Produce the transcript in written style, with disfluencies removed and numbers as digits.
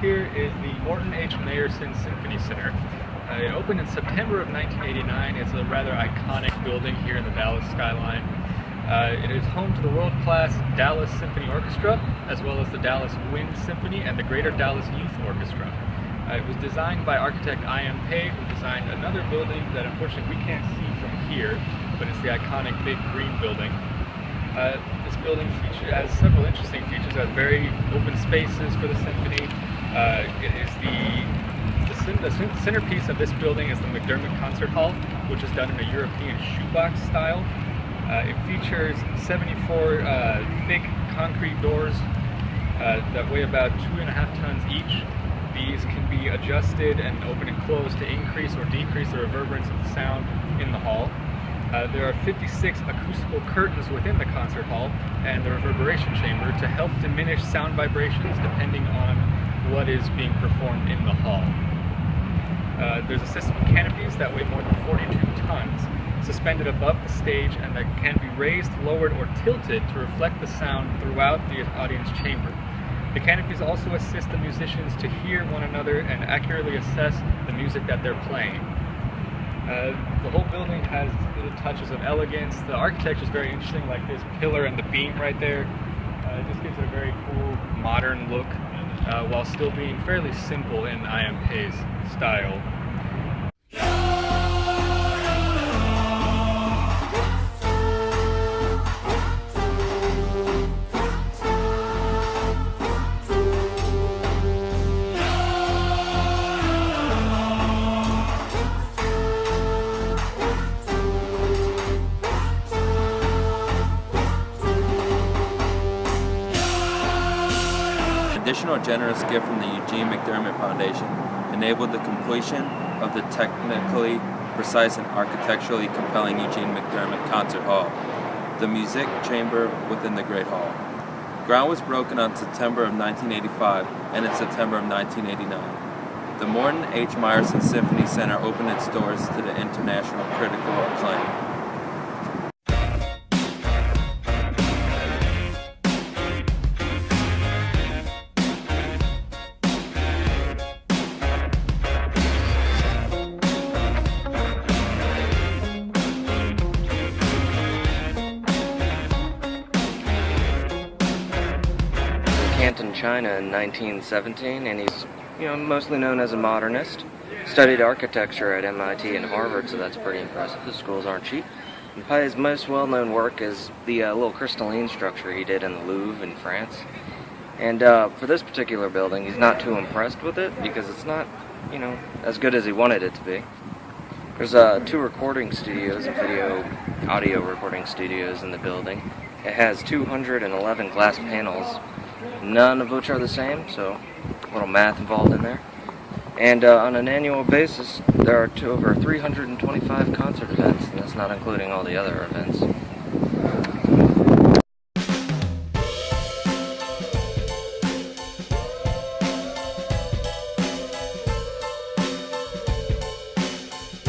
here is the Morton H. Meyerson Symphony Center. It opened in September of 1989. It's a rather iconic building here in the Dallas skyline. It is home to the world-class Dallas Symphony Orchestra, as well as the Dallas Wind Symphony and the Greater Dallas Youth Orchestra. It was designed by architect I.M. Pei, who designed another building that unfortunately we can't see from here, but it's the iconic big green building. This building has several interesting features. It has very open spaces for the symphony. It is the centerpiece of this building is the McDermott Concert Hall, which is done in a European shoebox style. It features 74 thick concrete doors that weigh about 2.5 tons each. These can be adjusted and open and closed to increase or decrease the reverberance of the sound in the hall. There are 56 acoustical curtains within the concert hall and the reverberation chamber to help diminish sound vibrations depending on what is being performed in the hall. There's a system of canopies that weigh more than 42 tons, suspended above the stage, and that can be raised, lowered, or tilted to reflect the sound throughout the audience chamber. The canopies also assist the musicians to hear one another and accurately assess the music that they're playing. The whole building has little touches of elegance. The architecture is very interesting, like this pillar and the beam right there. It just gives it a very cool, modern look, while still being fairly simple in I.M. Pei's style. Additional generous gift from the Eugene McDermott Foundation enabled the completion of the technically precise and architecturally compelling Eugene McDermott Concert Hall, the music chamber within the Great Hall. Ground was broken on September of 1985 and in September of 1989. The Morton H. Meyerson Symphony Center opened its doors to the international critical acclaim. Canton, China in 1917, and he's mostly known as a modernist. Studied architecture at MIT and Harvard, so that's pretty impressive. The schools aren't cheap. And probably his most well-known work is the little crystalline structure he did in the Louvre in France. And for this particular building, he's not too impressed with it because it's not, as good as he wanted it to be. There's 2 recording studios and audio recording studios in the building. It has 211 glass panels, none of which are the same, so a little math involved in there. And on an annual basis, there are over 325 concert events, and that's not including all the other events.